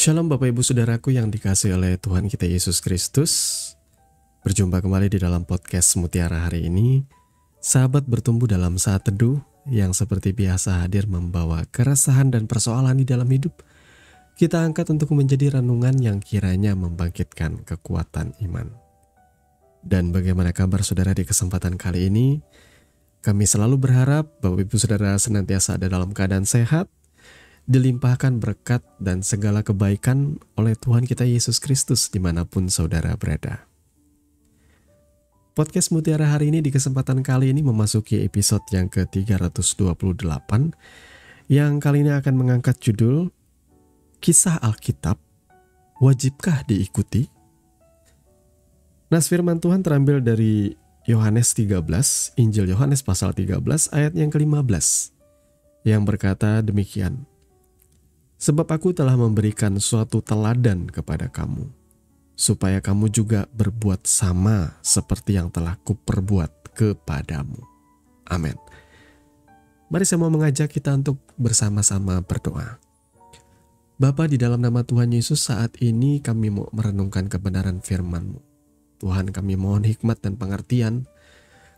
Shalom Bapak Ibu Saudaraku yang dikasihi oleh Tuhan kita Yesus Kristus. Berjumpa kembali di dalam podcast Mutiara hari ini. Sahabat bertumbuh dalam saat teduh yang seperti biasa hadir membawa keresahan dan persoalan di dalam hidup. Kita angkat untuk menjadi renungan yang kiranya membangkitkan kekuatan iman. Dan bagaimana kabar saudara di kesempatan kali ini? Kami selalu berharap Bapak Ibu Saudara senantiasa ada dalam keadaan sehat, dilimpahkan berkat dan segala kebaikan oleh Tuhan kita Yesus Kristus dimanapun saudara berada. Podcast Mutiara hari ini di kesempatan kali ini memasuki episode yang ke-328 yang kali ini akan mengangkat judul Kisah Alkitab, Wajibkah Diikuti? Nas firman Tuhan terambil dari Yohanes 13, Injil Yohanes pasal 13 ayat yang ke-15 yang berkata demikian. Sebab aku telah memberikan suatu teladan kepada kamu, supaya kamu juga berbuat sama seperti yang telah kuperbuat kepadamu. Amin. Mari saya mau mengajak kita untuk bersama-sama berdoa. Bapa, di dalam nama Tuhan Yesus, saat ini kami mau merenungkan kebenaran firman-Mu. Tuhan, kami mohon hikmat dan pengertian.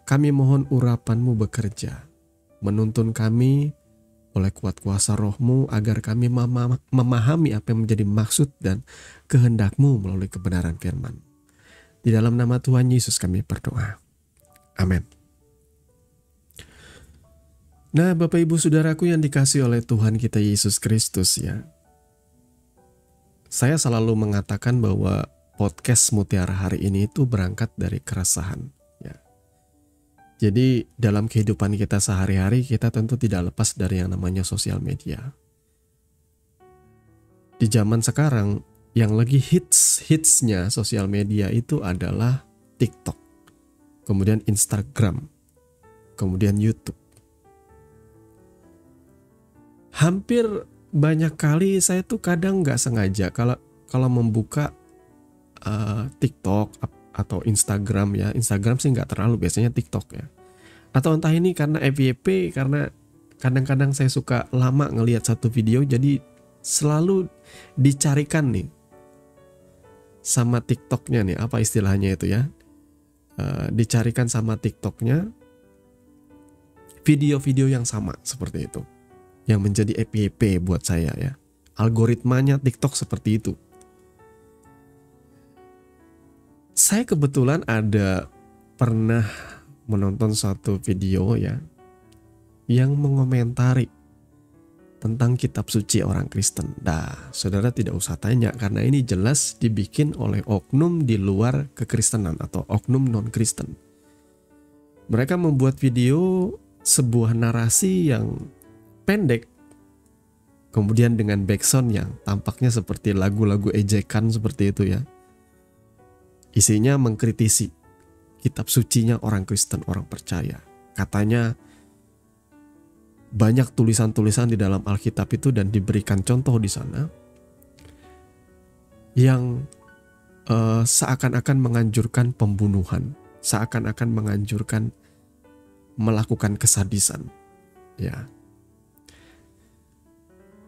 Kami mohon urapan-Mu bekerja, menuntun kami oleh kuat kuasa roh-Mu agar kami memahami apa yang menjadi maksud dan kehendak-Mu melalui kebenaran firman. Di dalam nama Tuhan Yesus kami berdoa. Amin. Nah, Bapak Ibu Saudaraku yang dikasihi oleh Tuhan kita Yesus Kristus ya. Saya selalu mengatakan bahwa podcast Mutiara hari ini itu berangkat dari keresahan. Jadi dalam kehidupan kita sehari-hari kita tentu tidak lepas dari yang namanya sosial media. Di zaman sekarang yang lagi hitsnya sosial media itu adalah TikTok, kemudian Instagram, kemudian YouTube. Hampir banyak kali saya tuh kadang nggak sengaja kalau membuka TikTok atau Instagram ya. Instagram sih nggak terlalu, biasanya TikTok ya. Atau entah ini karena FYP, karena kadang-kadang saya suka lama ngelihat satu video, jadi selalu dicarikan nih sama TikToknya nih, apa istilahnya itu ya, dicarikan sama TikToknya video-video yang sama seperti itu, yang menjadi FYP buat saya ya. Algoritmanya TikTok seperti itu. Saya kebetulan pernah menonton satu video ya yang mengomentari tentang kitab suci orang Kristen. Nah, saudara tidak usah tanya karena ini jelas dibikin oleh oknum di luar kekristenan atau oknum non-Kristen. Mereka membuat video sebuah narasi yang pendek, kemudian dengan backsound yang tampaknya seperti lagu-lagu ejekan seperti itu ya. Isinya mengkritisi kitab sucinya orang Kristen, orang percaya. Katanya banyak tulisan-tulisan di dalam Alkitab itu dan diberikan contoh di sana yang seakan-akan menganjurkan pembunuhan, seakan-akan menganjurkan melakukan kesadisan. Ya.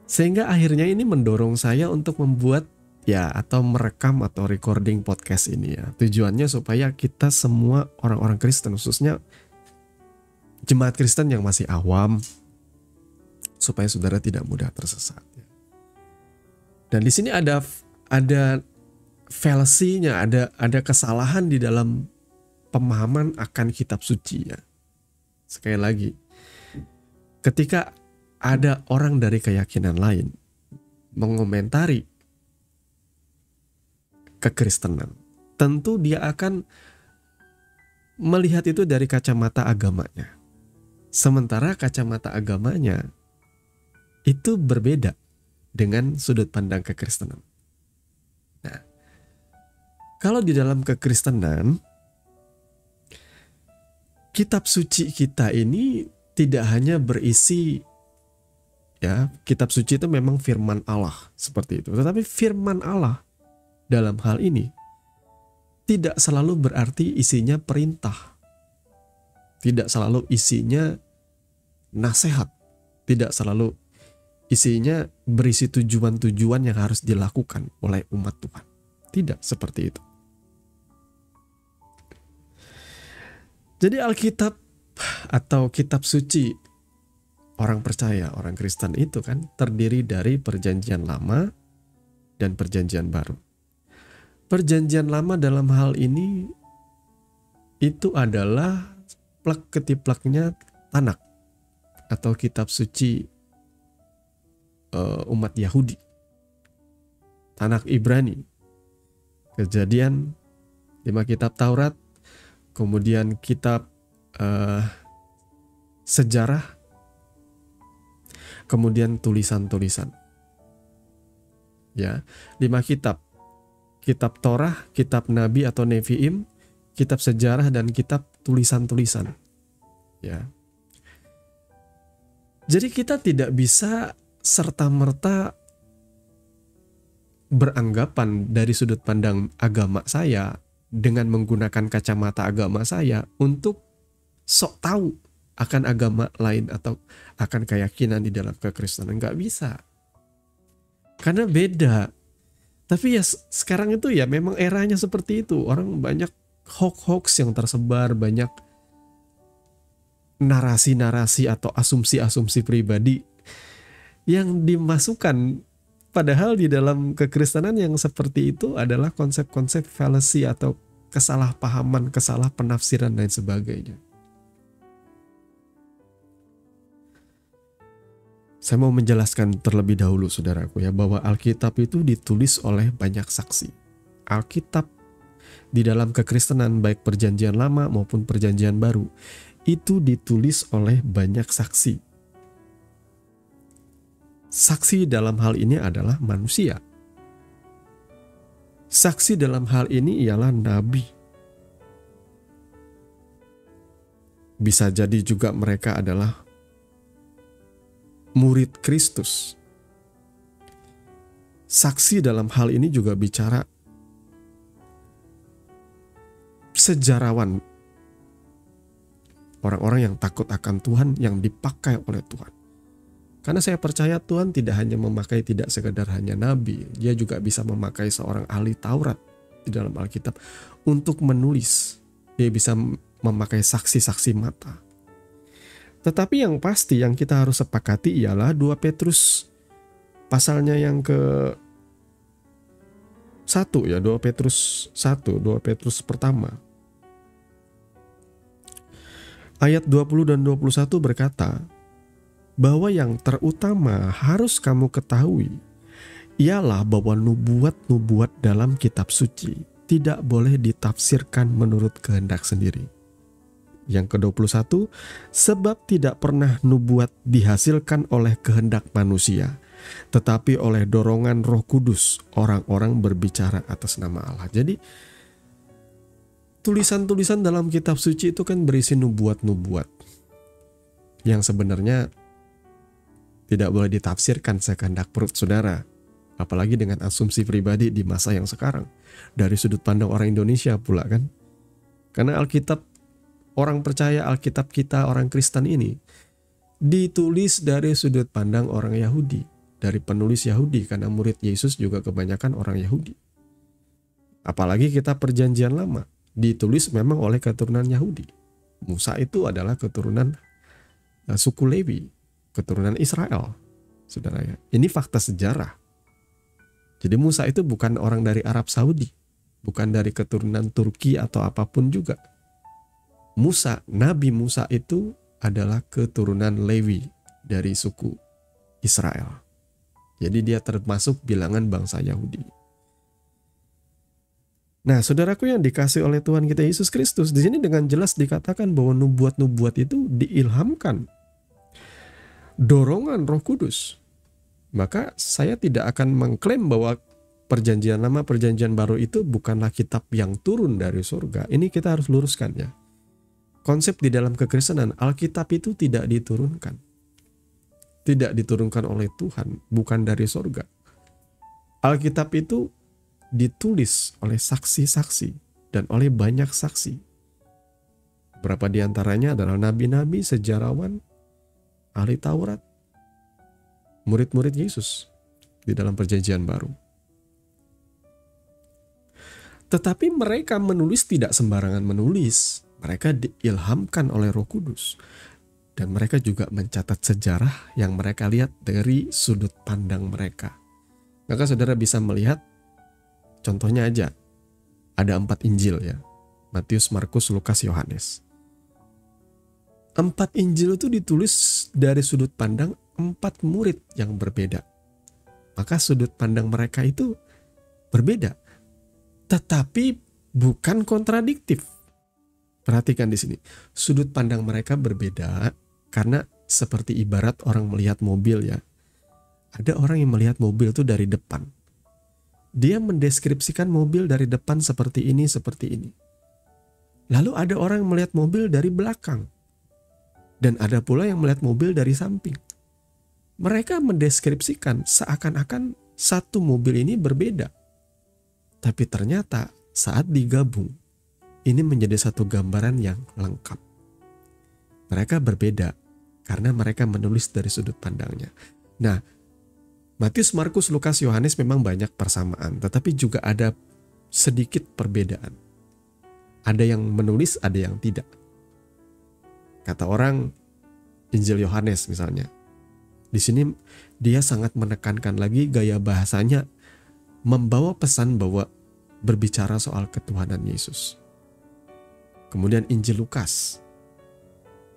Sehingga akhirnya ini mendorong saya untuk membuat ya, atau merekam atau recording podcast ini ya. Tujuannya supaya kita semua orang-orang Kristen, khususnya jemaat Kristen yang masih awam, supaya saudara tidak mudah tersesat. Dan di sini ada fallacy-nya, ada kesalahan di dalam pemahaman akan kitab suci ya. Sekali lagi, ketika ada orang dari keyakinan lain mengomentari kekristenan, tentu dia akan melihat itu dari kacamata agamanya. Sementara kacamata agamanya itu berbeda dengan sudut pandang kekristenan. Nah, kalau di dalam kekristenan, kitab suci kita ini tidak hanya berisi ya, kitab suci itu memang firman Allah seperti itu, tetapi firman Allah dalam hal ini tidak selalu berarti isinya perintah, tidak selalu isinya nasihat, tidak selalu isinya berisi tujuan-tujuan yang harus dilakukan oleh umat Tuhan. Tidak seperti itu. Jadi Alkitab atau kitab suci orang percaya, orang Kristen itu kan terdiri dari Perjanjian Lama dan Perjanjian Baru. Perjanjian Lama dalam hal ini itu adalah plek ketiplaknya Tanak atau kitab suci umat Yahudi. Tanak Ibrani, Kejadian, 5 kitab Taurat, kemudian kitab sejarah, kemudian tulisan-tulisan. Ya, 5 kitab. Kitab Torah, kitab Nabi atau Neviim, kitab sejarah, dan kitab tulisan-tulisan. Ya. Jadi kita tidak bisa serta-merta beranggapan dari sudut pandang agama saya dengan menggunakan kacamata agama saya untuk sok tahu akan agama lain atau akan keyakinan di dalam kekristenan. Nggak bisa. Karena beda. Tapi ya sekarang itu ya memang eranya seperti itu. Orang banyak hoax-hoax yang tersebar, banyak narasi-narasi atau asumsi-asumsi pribadi yang dimasukkan, padahal di dalam kekristenan yang seperti itu adalah konsep-konsep fallacy atau kesalahpahaman, kesalahpenafsiran dan sebagainya. Saya mau menjelaskan terlebih dahulu saudaraku ya, bahwa Alkitab itu ditulis oleh banyak saksi. Alkitab di dalam kekristenan baik Perjanjian Lama maupun Perjanjian Baru itu ditulis oleh banyak saksi. Saksi dalam hal ini adalah manusia. Saksi dalam hal ini ialah nabi. Bisa jadi juga mereka adalah murid Kristus. Saksi dalam hal ini juga bicara sejarawan, orang-orang yang takut akan Tuhan yang dipakai oleh Tuhan. Karena saya percaya Tuhan tidak hanya memakai tidak sekedar hanya nabi, dia juga bisa memakai seorang ahli Taurat di dalam Alkitab untuk menulis. Dia bisa memakai saksi-saksi mata. Tetapi yang pasti yang kita harus sepakati ialah 2 Petrus pasalnya yang ke 1 ya, 2 Petrus 1, 2 Petrus pertama. Ayat 20 dan 21 berkata, bahwa yang terutama harus kamu ketahui ialah bahwa nubuat-nubuat dalam kitab suci tidak boleh ditafsirkan menurut kehendak sendiri. Yang ke-21, sebab tidak pernah nubuat dihasilkan oleh kehendak manusia, tetapi oleh dorongan Roh Kudus orang-orang berbicara atas nama Allah. Jadi tulisan-tulisan dalam kitab suci itu kan berisi nubuat-nubuat yang sebenarnya tidak boleh ditafsirkan sekehendak perut saudara. Apalagi dengan asumsi pribadi di masa yang sekarang. Dari sudut pandang orang Indonesia pula kan. Karena Alkitab, orang percaya Alkitab kita orang Kristen ini ditulis dari sudut pandang orang Yahudi. Dari penulis Yahudi, karena murid Yesus juga kebanyakan orang Yahudi. Apalagi kita Perjanjian Lama, ditulis memang oleh keturunan Yahudi. Musa itu adalah keturunan suku Lewi, keturunan Israel, saudara ya. Ini fakta sejarah. Jadi Musa itu bukan orang dari Arab Saudi, bukan dari keturunan Turki atau apapun juga. Musa, Nabi Musa itu adalah keturunan Lewi dari suku Israel. Jadi dia termasuk bilangan bangsa Yahudi. Nah, saudaraku yang dikasih oleh Tuhan kita Yesus Kristus, di sini dengan jelas dikatakan bahwa nubuat-nubuat itu diilhamkan, dorongan Roh Kudus. Maka saya tidak akan mengklaim bahwa Perjanjian Lama, Perjanjian Baru itu bukanlah kitab yang turun dari surga. Ini kita harus luruskan ya. Konsep di dalam kekristenan, Alkitab itu tidak diturunkan. Tidak diturunkan oleh Tuhan, bukan dari surga. Alkitab itu ditulis oleh saksi-saksi dan oleh banyak saksi. Beberapa di antaranya adalah nabi-nabi, sejarawan, ahli Taurat, murid-murid Yesus di dalam perjanjian baru. Tetapi mereka menulis tidak sembarangan menulis. Mereka diilhamkan oleh Roh Kudus. Dan mereka juga mencatat sejarah yang mereka lihat dari sudut pandang mereka. Maka saudara bisa melihat, contohnya aja, ada 4 Injil ya. Matius, Markus, Lukas, Yohanes. 4 Injil itu ditulis dari sudut pandang 4 murid yang berbeda. Maka sudut pandang mereka itu berbeda. Tetapi bukan kontradiktif. Perhatikan di sini. Sudut pandang mereka berbeda karena seperti ibarat orang melihat mobil ya. Ada orang yang melihat mobil itu dari depan. Dia mendeskripsikan mobil dari depan seperti ini, seperti ini. Lalu ada orang yang melihat mobil dari belakang. Dan ada pula yang melihat mobil dari samping. Mereka mendeskripsikan seakan-akan satu mobil ini berbeda. Tapi ternyata saat digabung, ini menjadi satu gambaran yang lengkap. Mereka berbeda karena mereka menulis dari sudut pandangnya. Nah, Matius, Markus, Lukas, Yohanes memang banyak persamaan, tetapi juga ada sedikit perbedaan. Ada yang menulis, ada yang tidak. Kata orang, Injil Yohanes misalnya. Di sini dia sangat menekankan lagi gaya bahasanya, membawa pesan bahwa berbicara soal ketuhanan Yesus. Kemudian Injil Lukas.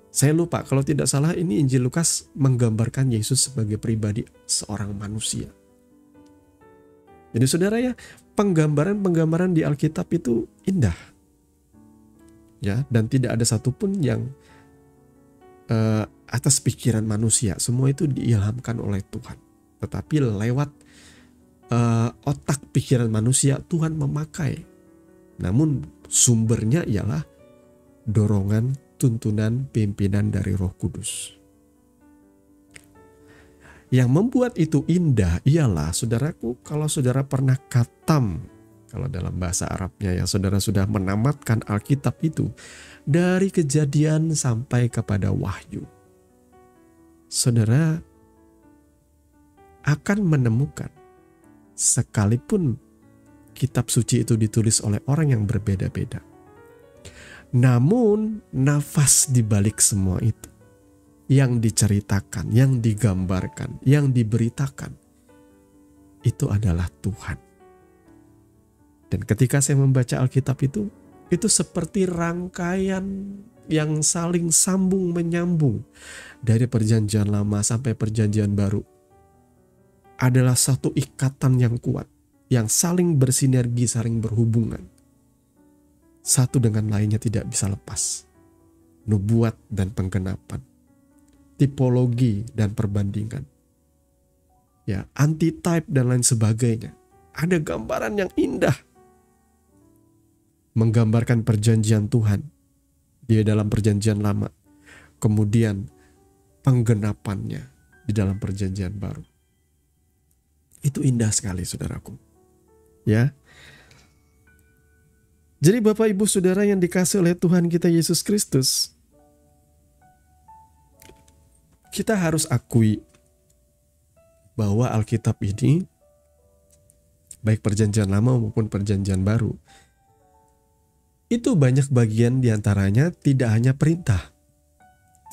Saya lupa, kalau tidak salah ini Injil Lukas menggambarkan Yesus sebagai pribadi seorang manusia. Jadi saudara ya, penggambaran-penggambaran di Alkitab itu indah. Ya, dan tidak ada satupun yang atas pikiran manusia. Semua itu diilhamkan oleh Tuhan. Tetapi lewat otak pikiran manusia Tuhan memakai. Namun sumbernya ialah dorongan, tuntunan, pimpinan dari Roh Kudus. Yang membuat itu indah ialah, saudaraku, kalau saudara pernah khatam, kalau dalam bahasa Arabnya ya, saudara sudah menamatkan Alkitab itu dari Kejadian sampai kepada Wahyu. Saudara akan menemukan, sekalipun kitab suci itu ditulis oleh orang yang berbeda-beda, namun nafas di balik semua itu, yang diceritakan, yang digambarkan, yang diberitakan, itu adalah Tuhan. Dan ketika saya membaca Alkitab itu seperti rangkaian yang saling sambung menyambung dari perjanjian lama sampai perjanjian baru. Adalah satu ikatan yang kuat, yang saling bersinergi, saling berhubungan. Satu dengan lainnya tidak bisa lepas. Nubuat dan penggenapan, tipologi dan perbandingan, ya, antitype dan lain sebagainya. Ada gambaran yang indah menggambarkan perjanjian Tuhan di dalam perjanjian lama, kemudian penggenapannya di dalam perjanjian baru. Itu indah sekali, saudaraku. Ya. Jadi Bapak Ibu Saudara yang dikasihi oleh Tuhan kita Yesus Kristus, kita harus akui bahwa Alkitab ini, baik perjanjian lama maupun perjanjian baru, itu banyak bagian diantaranya tidak hanya perintah,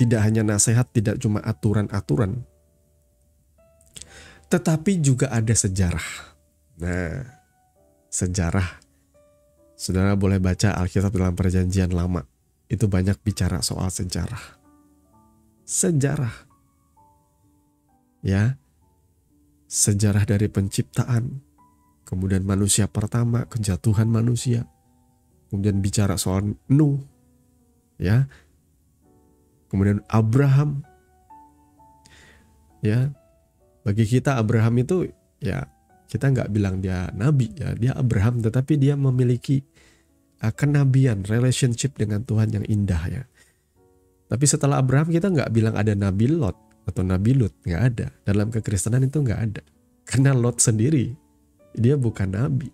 tidak hanya nasihat, tidak cuma aturan-aturan, tetapi juga ada sejarah. Nah, sejarah. Saudara boleh baca Alkitab dalam perjanjian lama. Itu banyak bicara soal sejarah. Sejarah. Ya. Sejarah dari penciptaan. Kemudian manusia pertama, kejatuhan manusia. Kemudian bicara soal Nuh. Ya. Kemudian Abraham. Ya. Bagi kita Abraham itu ya, kita nggak bilang dia nabi ya, dia Abraham, tetapi dia memiliki kenabian, relationship dengan Tuhan yang indah ya. Tapi setelah Abraham kita nggak bilang ada Nabi Lot atau Nabi Lut, nggak ada. Dalam kekristenan itu nggak ada. Karena Lot sendiri dia bukan nabi,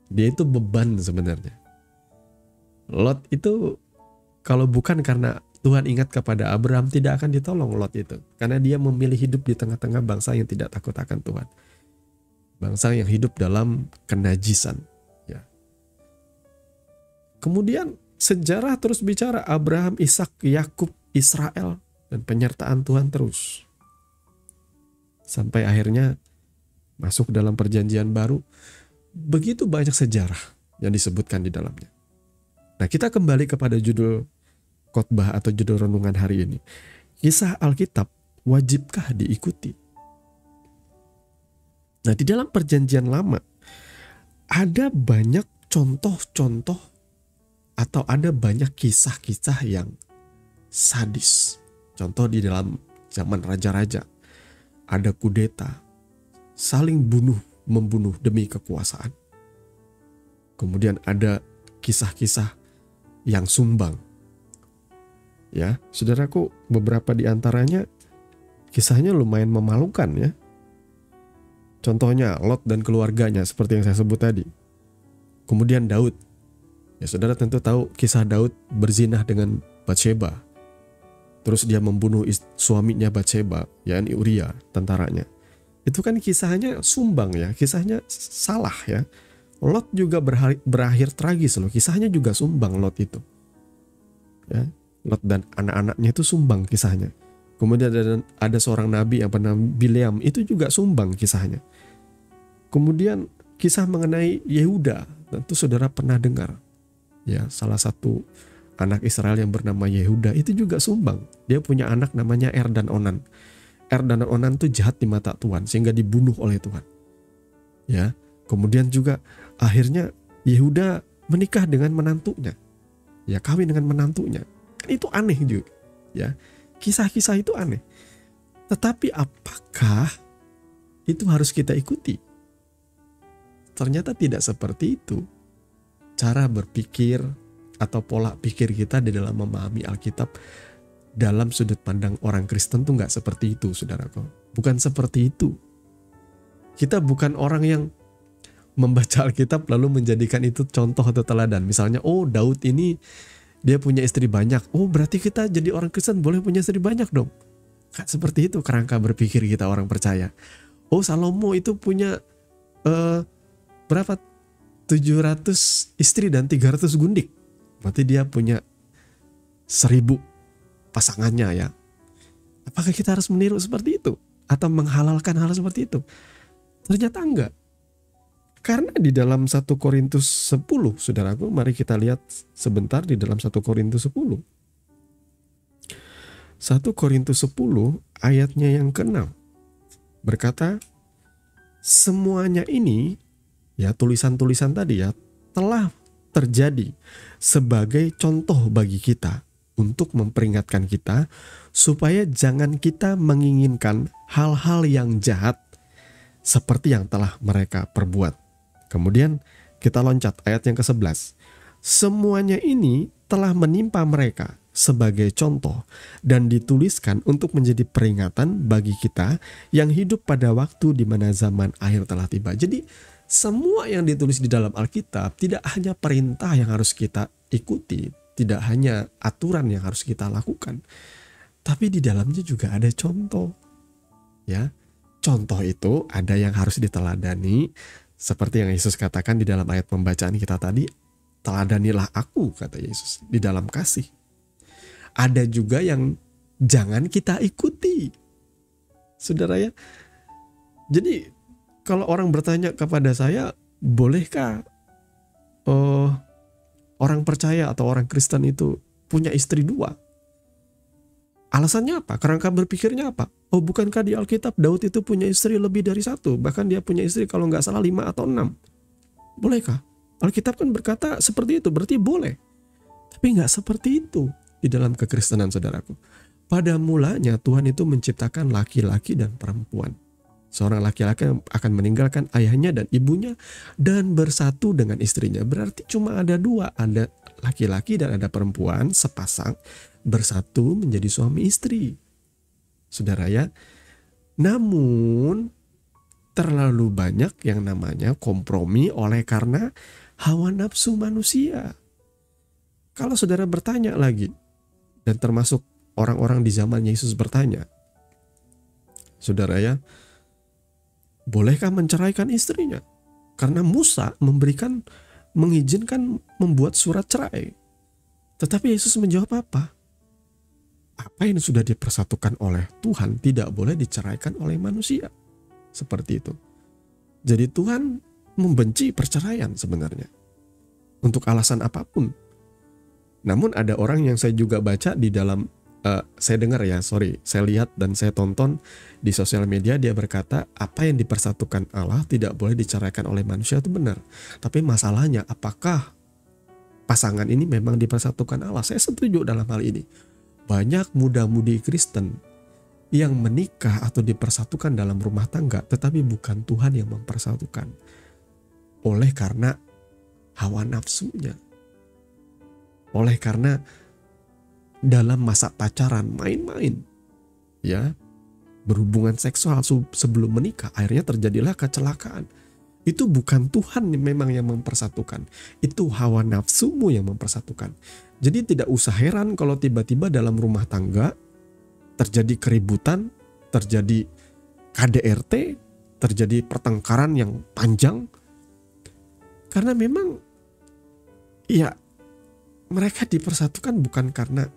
dia itu beban sebenarnya. Lot itu kalau bukan karena Tuhan ingat kepada Abraham, tidak akan ditolong Lot itu. Karena dia memilih hidup di tengah-tengah bangsa yang tidak takut akan Tuhan. Bangsa yang hidup dalam kenajisan. Ya. Kemudian sejarah terus bicara Abraham, Ishak, Yakub, Israel, dan penyertaan Tuhan terus. Sampai akhirnya masuk dalam perjanjian baru. Begitu banyak sejarah yang disebutkan di dalamnya. Nah, kita kembali kepada judul khotbah atau judul renungan hari ini. Kisah Alkitab wajibkah diikuti? Nah, di dalam perjanjian lama ada banyak contoh-contoh atau ada banyak kisah-kisah yang sadis. Contoh di dalam zaman raja-raja, ada kudeta, saling membunuh demi kekuasaan. Kemudian ada kisah-kisah yang sumbang. Ya, saudaraku, beberapa di antaranya kisahnya lumayan memalukan ya. Contohnya Lot dan keluarganya seperti yang saya sebut tadi. Kemudian Daud. Ya, saudara tentu tahu kisah Daud berzinah dengan Batsheba. Terus dia membunuh suaminya Batsheba, yakni Uria, tentaranya. Itu kan kisahnya sumbang ya, kisahnya salah ya. Lot juga berakhir tragis loh, kisahnya juga sumbang Lot itu. Ya. Lot dan anak-anaknya itu sumbang kisahnya. Kemudian ada seorang nabi yang bernama Bileam, itu juga sumbang kisahnya. Kemudian kisah mengenai Yehuda, tentu saudara pernah dengar. Ya, salah satu anak Israel yang bernama Yehuda itu juga sumbang. Dia punya anak namanya dan Onan. Dan Onan itu jahat di mata Tuhan sehingga dibunuh oleh Tuhan. Ya, kemudian juga akhirnya Yehuda menikah dengan menantunya. Ya, kawin dengan menantunya. Itu aneh juga, ya. Kisah-kisah itu aneh. Tetapi apakah itu harus kita ikuti? Ternyata tidak seperti itu. Cara berpikir atau pola pikir kita di dalam memahami Alkitab dalam sudut pandang orang Kristen tuh nggak seperti itu, saudaraku. Bukan seperti itu. Kita bukan orang yang membaca Alkitab lalu menjadikan itu contoh atau teladan. Misalnya, oh Daud ini dia punya istri banyak. Oh, berarti kita jadi orang Kristen boleh punya istri banyak dong. Gak seperti itu kerangka berpikir kita orang percaya. Oh, Salomo itu punya berapa? 700 istri dan 300 gundik. Berarti dia punya 1000 pasangannya ya. Apakah kita harus meniru seperti itu? Atau menghalalkan hal seperti itu? Ternyata enggak. Karena di dalam 1 Korintus 10, saudaraku, mari kita lihat sebentar di dalam 1 Korintus 10. 1 Korintus 10 ayatnya yang ke-6 berkata, semuanya ini, ya tulisan-tulisan tadi ya, telah terjadi sebagai contoh bagi kita untuk memperingatkan kita supaya jangan kita menginginkan hal-hal yang jahat seperti yang telah mereka perbuat. Kemudian kita loncat ayat yang ke-11. Semuanya ini telah menimpa mereka sebagai contoh dan dituliskan untuk menjadi peringatan bagi kita yang hidup pada waktu di mana zaman akhir telah tiba. Jadi semua yang ditulis di dalam Alkitab tidak hanya perintah yang harus kita ikuti, tidak hanya aturan yang harus kita lakukan, tapi di dalamnya juga ada contoh. Ya, contoh itu ada yang harus diteladani. Seperti yang Yesus katakan di dalam ayat pembacaan kita tadi, teladanilah aku, kata Yesus, di dalam kasih. Ada juga yang jangan kita ikuti. Saudara ya. Jadi kalau orang bertanya kepada saya, bolehkah orang percaya atau orang Kristen itu punya istri 2? Alasannya apa? Kerangka berpikirnya apa? Oh, bukankah di Alkitab Daud itu punya istri lebih dari 1? Bahkan dia punya istri kalau nggak salah 5 atau 6. Bolehkah? Alkitab kan berkata seperti itu, berarti boleh. Tapi nggak seperti itu di dalam kekristenan, saudaraku. Pada mulanya Tuhan itu menciptakan laki-laki dan perempuan. Seorang laki-laki akan meninggalkan ayahnya dan ibunya dan bersatu dengan istrinya. Berarti cuma ada 2, ada laki-laki dan ada perempuan sepasang bersatu menjadi suami istri. Saudara ya. Namun terlalu banyak yang namanya kompromi oleh karena hawa nafsu manusia. Kalau saudara bertanya lagi, Dan termasuk orang-orang di zaman Yesus bertanya, saudara ya, bolehkah menceraikan istrinya? Karena Musa mengizinkan membuat surat cerai. Tetapi Yesus menjawab apa? Apa yang sudah dipersatukan oleh Tuhan tidak boleh diceraikan oleh manusia. Seperti itu. Jadi Tuhan membenci perceraian sebenarnya. Untuk alasan apapun. Namun ada orang yang saya juga baca di dalam, saya lihat dan saya tonton di sosial media, dia berkata apa yang dipersatukan Allah tidak boleh diceraikan oleh manusia, itu benar. Tapi masalahnya apakah pasangan ini memang dipersatukan Allah? Saya setuju dalam hal ini. Banyak muda-mudi Kristen yang menikah atau dipersatukan dalam rumah tangga, tetapi bukan Tuhan yang mempersatukan. Oleh karena hawa nafsunya. Oleh karena dalam masa pacaran main-main, ya, berhubungan seksual sebelum menikah, akhirnya terjadilah kecelakaan. Itu bukan Tuhan memang yang mempersatukan, itu hawa nafsumu yang mempersatukan. Jadi tidak usah heran kalau tiba-tiba dalam rumah tangga terjadi keributan, terjadi KDRT, terjadi pertengkaran yang panjang, karena memang ya mereka dipersatukan bukan karena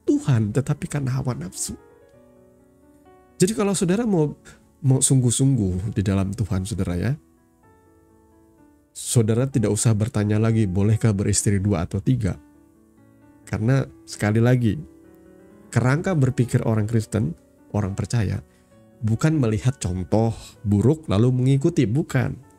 Tuhan, tetapi karena hawa nafsu. Jadi kalau saudara mau sungguh-sungguh di dalam Tuhan, saudara ya, saudara tidak usah bertanya lagi bolehkah beristri 2 atau 3. Karena sekali lagi, kerangka berpikir orang Kristen, orang percaya, bukan melihat contoh buruk lalu mengikuti, bukan.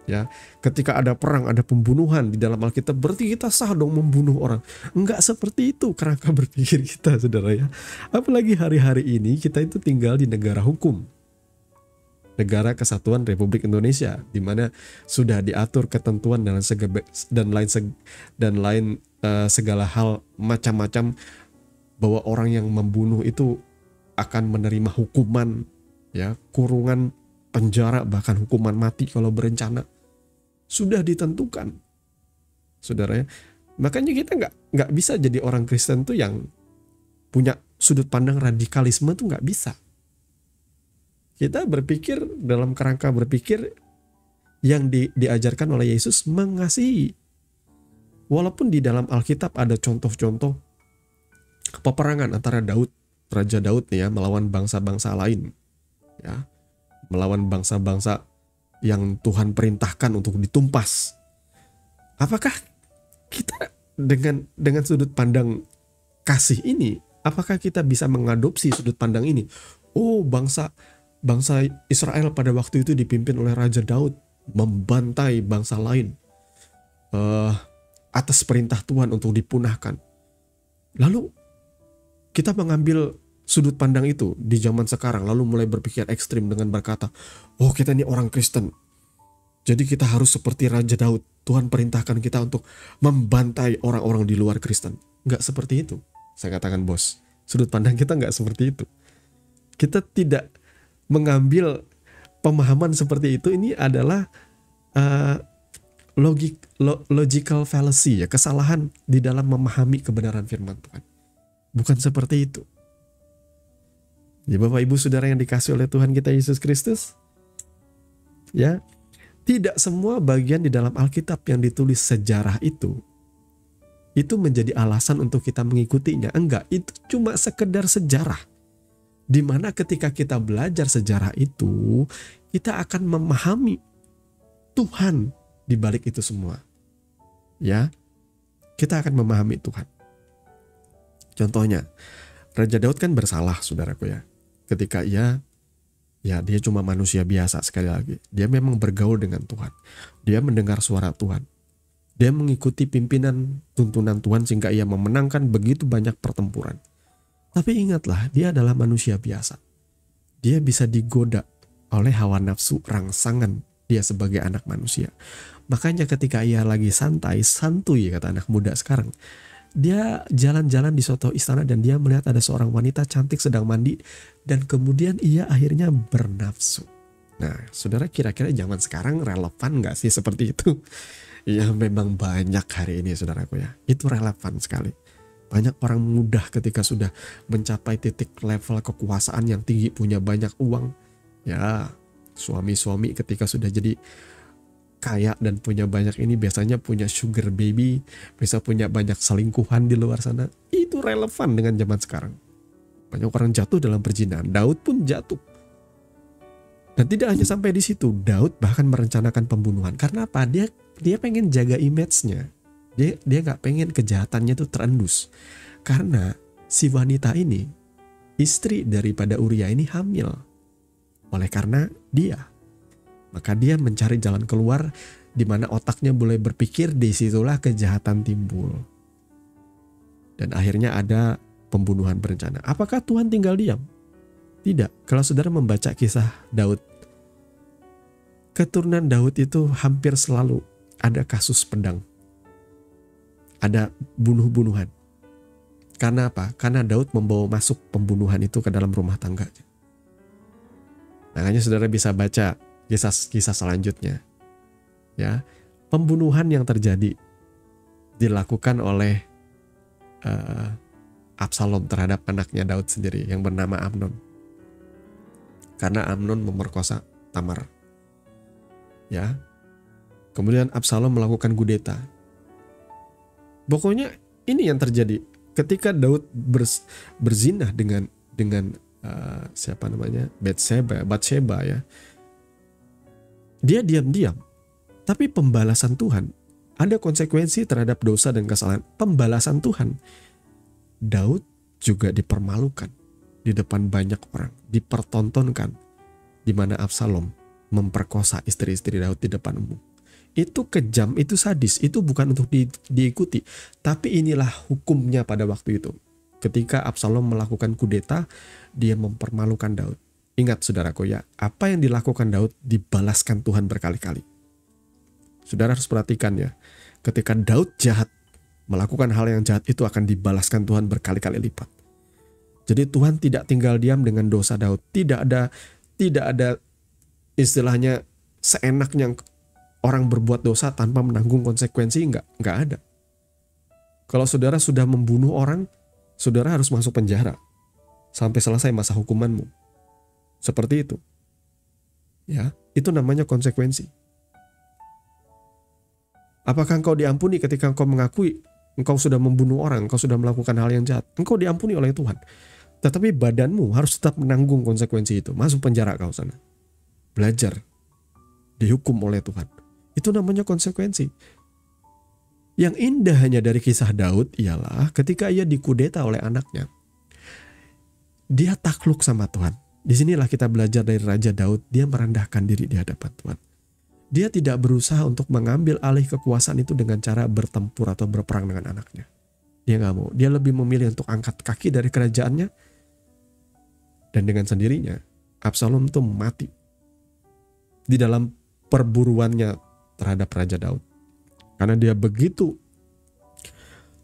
Ya, ketika ada perang, ada pembunuhan di dalam Alkitab, berarti kita sah dong membunuh orang. Enggak seperti itu kerangka berpikir kita, saudara ya. Apalagi hari-hari ini kita itu tinggal di negara hukum. Negara Kesatuan Republik Indonesia, di mana sudah diatur ketentuan dan lain segala hal macam-macam, bahwa orang yang membunuh itu akan menerima hukuman, ya, kurungan, penjara, bahkan hukuman mati kalau berencana. Sudah ditentukan, saudara ya. Makanya kita nggak bisa jadi orang Kristen tuh yang punya sudut pandang radikalisme tuh nggak bisa. Kita berpikir dalam kerangka berpikir yang diajarkan oleh Yesus, mengasihi. Walaupun di dalam Alkitab ada contoh-contoh peperangan antara Raja Daud nih ya, melawan bangsa-bangsa lain, ya, melawan bangsa-bangsa yang Tuhan perintahkan untuk ditumpas. Apakah kita dengan sudut pandang kasih ini, apakah kita bisa mengadopsi sudut pandang ini? Oh, bangsa Israel pada waktu itu dipimpin oleh Raja Daud membantai bangsa lain atas perintah Tuhan untuk dipunahkan. Lalu kita mengambil sudut pandang itu di zaman sekarang, lalu mulai berpikir ekstrim dengan berkata, oh kita ini orang Kristen, jadi kita harus seperti Raja Daud. Tuhan perintahkan kita untuk membantai orang-orang di luar Kristen. Nggak seperti itu. Saya katakan bos, sudut pandang kita nggak seperti itu. Kita tidak mengambil pemahaman seperti itu. Ini adalah logical fallacy, ya, kesalahan di dalam memahami kebenaran firman Tuhan. Bukan seperti itu. Ya, Bapak Ibu Saudara yang dikasihi oleh Tuhan kita Yesus Kristus, ya, tidak semua bagian di dalam Alkitab yang ditulis sejarah itu menjadi alasan untuk kita mengikutinya. Enggak, itu cuma sekedar sejarah. Dimana ketika kita belajar sejarah itu, kita akan memahami Tuhan di balik itu semua. Ya, kita akan memahami Tuhan. Contohnya, Raja Daud kan bersalah, saudaraku ya. Ketika dia cuma manusia biasa, sekali lagi. Dia memang bergaul dengan Tuhan. Dia mendengar suara Tuhan. Dia mengikuti pimpinan tuntunan Tuhan sehingga ia memenangkan begitu banyak pertempuran. Tapi ingatlah, dia adalah manusia biasa. Dia bisa digoda oleh hawa nafsu rangsangan dia sebagai anak manusia. Makanya ketika ia lagi santuy kata anak muda sekarang, dia jalan-jalan di suatu istana dan dia melihat ada seorang wanita cantik sedang mandi, dan kemudian ia akhirnya bernafsu. Nah, saudara, kira-kira zaman sekarang relevan gak sih seperti itu? Ya memang banyak hari ini, saudaraku ya. Itu relevan sekali. Banyak orang mudah ketika sudah mencapai titik level kekuasaan yang tinggi, punya banyak uang. Ya, suami-suami ketika sudah jadi kaya dan punya banyak ini biasanya punya sugar baby, bisa punya banyak selingkuhan di luar sana. Itu relevan dengan zaman sekarang. Banyak orang jatuh dalam perzinahan. Daud pun jatuh. Dan tidak hanya sampai di situ, Daud bahkan merencanakan pembunuhan. Karena apa? Dia pengen jaga image-nya. Dia nggak pengen kejahatannya itu terendus. Karena si wanita ini, istri daripada Uria ini hamil. Oleh karena dia, maka dia mencari jalan keluar di mana otaknya boleh berpikir, disitulah kejahatan timbul. Dan akhirnya ada pembunuhan berencana. Apakah Tuhan tinggal diam? Tidak. Kalau saudara membaca kisah Daud, keturunan Daud itu hampir selalu ada kasus pedang. Ada bunuh-bunuhan. Karena apa? Karena Daud membawa masuk pembunuhan itu ke dalam rumah tangganya. Makanya saudara bisa baca kisah selanjutnya. Ya, pembunuhan yang terjadi dilakukan oleh Absalom terhadap anaknya Daud sendiri yang bernama Amnon. Karena Amnon memerkosa Tamar. Ya. Kemudian Absalom melakukan kudeta. Pokoknya ini yang terjadi ketika Daud berzinah dengan siapa namanya? Batsheba ya. Dia diam-diam. Tapi pembalasan Tuhan, ada konsekuensi terhadap dosa dan kesalahan. Pembalasan Tuhan. Daud juga dipermalukan di depan banyak orang, dipertontonkan di mana Absalom memperkosa istri-istri Daud di depan umum. Itu kejam, itu sadis, itu bukan untuk diikuti. Tapi inilah hukumnya pada waktu itu. Ketika Absalom melakukan kudeta, dia mempermalukan Daud. Ingat saudaraku ya, apa yang dilakukan Daud dibalaskan Tuhan berkali-kali. Saudara harus perhatikan ya, ketika Daud jahat, melakukan hal yang jahat itu akan dibalaskan Tuhan berkali-kali lipat. Jadi Tuhan tidak tinggal diam dengan dosa Daud. Tidak ada istilahnya seenaknya orang berbuat dosa tanpa menanggung konsekuensi, enggak ada. Kalau saudara sudah membunuh orang, saudara harus masuk penjara sampai selesai masa hukumanmu. Seperti itu. Ya, itu namanya konsekuensi. Apakah engkau diampuni ketika engkau mengakui engkau sudah membunuh orang, engkau sudah melakukan hal yang jahat? Engkau diampuni oleh Tuhan. Tetapi badanmu harus tetap menanggung konsekuensi itu. Masuk penjara kau sana. Belajar. Dihukum oleh Tuhan. Itu namanya konsekuensi. Yang indah hanya dari kisah Daud ialah ketika ia dikudeta oleh anaknya. Dia takluk sama Tuhan. Disinilah kita belajar dari Raja Daud. Dia merendahkan diri di hadapan Tuhan. Dia tidak berusaha untuk mengambil alih kekuasaan itu dengan cara bertempur atau berperang dengan anaknya. Dia gak mau. Dia lebih memilih untuk angkat kaki dari kerajaannya. Dan dengan sendirinya Absalom itu mati. Di dalam perburuannya terhadap Raja Daud. Karena dia begitu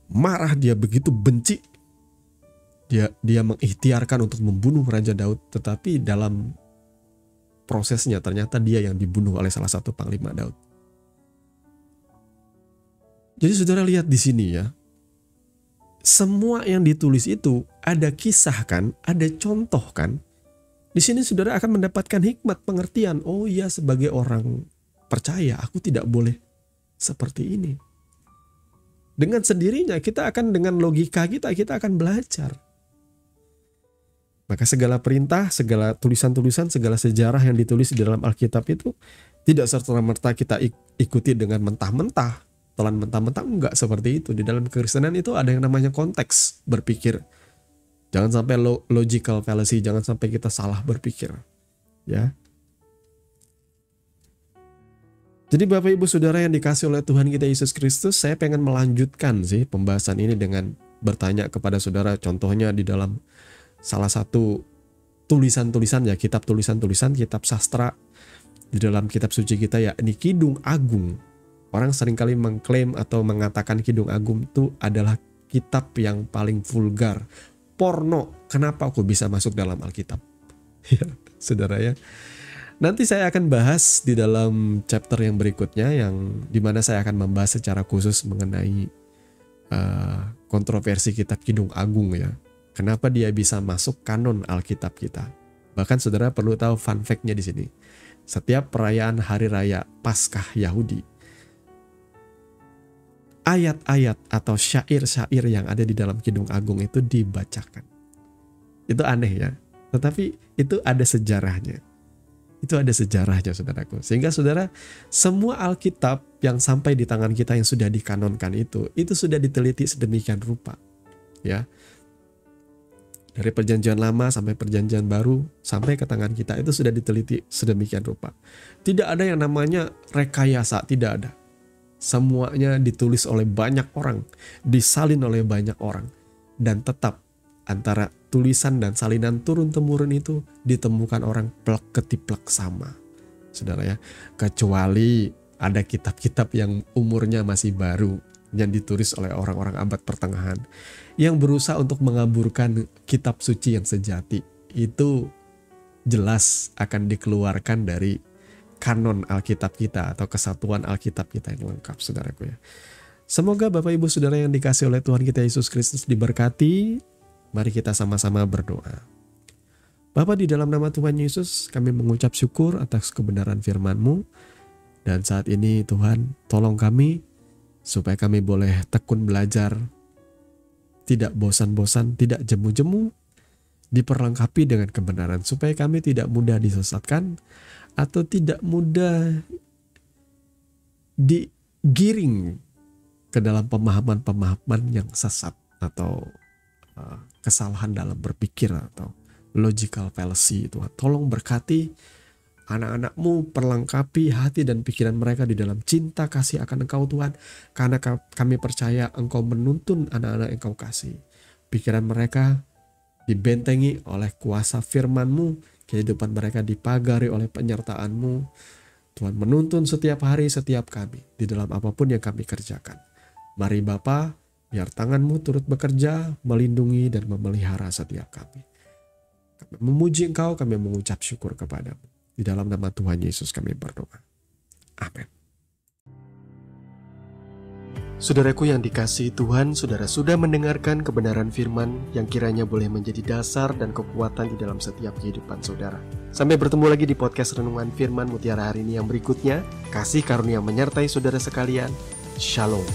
marah, dia begitu benci. Dia mengikhtiarkan untuk membunuh Raja Daud. Tetapi dalam prosesnya ternyata dia yang dibunuh oleh salah satu panglima Daud. Jadi saudara lihat di sini ya. Semua yang ditulis itu ada kisah kan, ada contoh kan. Di sini saudara akan mendapatkan hikmat pengertian. Oh iya, sebagai orang percaya aku tidak boleh seperti ini. Dengan sendirinya kita akan, dengan logika kita akan belajar. Maka segala perintah, segala tulisan-tulisan, segala sejarah yang ditulis di dalam Alkitab itu tidak serta-merta kita ikuti dengan mentah-mentah, telan mentah-mentah, enggak seperti itu. Di dalam kekristenan itu ada yang namanya konteks berpikir. Jangan sampai logical fallacy, jangan sampai kita salah berpikir. Ya. Jadi Bapak Ibu Saudara yang dikasih oleh Tuhan kita Yesus Kristus, saya pengen melanjutkan sih pembahasan ini dengan bertanya kepada saudara, contohnya di dalam salah satu tulisan-tulisan ya, kitab tulisan-tulisan, kitab sastra di dalam kitab suci kita ya, ini Kidung Agung. Orang seringkali mengklaim atau mengatakan Kidung Agung itu adalah kitab yang paling vulgar, porno. Kenapa kok bisa masuk dalam Alkitab? Ya, saudara ya. Nanti saya akan bahas di dalam chapter yang berikutnya, yang dimana saya akan membahas secara khusus mengenai kontroversi kitab Kidung Agung ya. Kenapa dia bisa masuk kanon Alkitab kita? Bahkan saudara perlu tahu fun fact-nya di sini. Setiap perayaan hari raya Paskah Yahudi, ayat-ayat atau syair-syair yang ada di dalam Kidung Agung itu dibacakan. Itu aneh ya, tetapi itu ada sejarahnya. Itu ada sejarahnya saudaraku. Sehingga saudara, semua Alkitab yang sampai di tangan kita yang sudah dikanonkan itu sudah diteliti sedemikian rupa. Ya. Dari perjanjian lama sampai perjanjian baru, sampai ke tangan kita itu sudah diteliti sedemikian rupa. Tidak ada yang namanya rekayasa, tidak ada. Semuanya ditulis oleh banyak orang, disalin oleh banyak orang. Dan tetap antara tulisan dan salinan turun-temurun itu ditemukan orang plek ketiplek sama. Saudara ya, kecuali ada kitab-kitab yang umurnya masih baru, yang ditulis oleh orang-orang abad pertengahan, yang berusaha untuk mengaburkan kitab suci yang sejati. Itu jelas akan dikeluarkan dari kanon Alkitab kita atau kesatuan Alkitab kita yang lengkap, saudaraku ya. Semoga Bapak Ibu Saudara yang dikasihi oleh Tuhan kita Yesus Kristus diberkati. Mari kita sama-sama berdoa. Bapa, di dalam nama Tuhan Yesus, kami mengucap syukur atas kebenaran firman-Mu. Dan saat ini Tuhan, tolong kami supaya kami boleh tekun belajar, tidak bosan-bosan, tidak jemu-jemu, diperlengkapi dengan kebenaran, supaya kami tidak mudah disesatkan atau tidak mudah digiring ke dalam pemahaman-pemahaman yang sesat atau kesalahan dalam berpikir atau logical fallacy. Tuhan, tolong berkati anak-anak-Mu, perlengkapi hati dan pikiran mereka di dalam cinta kasih akan Engkau Tuhan. Karena kami percaya Engkau menuntun anak-anak yang Engkau kasih. Pikiran mereka dibentengi oleh kuasa firman-Mu. Kehidupan mereka dipagari oleh penyertaan-Mu. Tuhan menuntun setiap hari setiap kami di dalam apapun yang kami kerjakan. Mari Bapa, biar tangan-Mu turut bekerja, melindungi dan memelihara setiap kami. Kami memuji Engkau, kami mengucap syukur kepada-Mu. Di dalam nama Tuhan Yesus kami berdoa. Amin. Saudaraku yang dikasihi Tuhan, saudara sudah mendengarkan kebenaran firman yang kiranya boleh menjadi dasar dan kekuatan di dalam setiap kehidupan saudara. Sampai bertemu lagi di podcast Renungan Firman Mutiara hari ini yang berikutnya. Kasih karunia menyertai saudara sekalian. Shalom.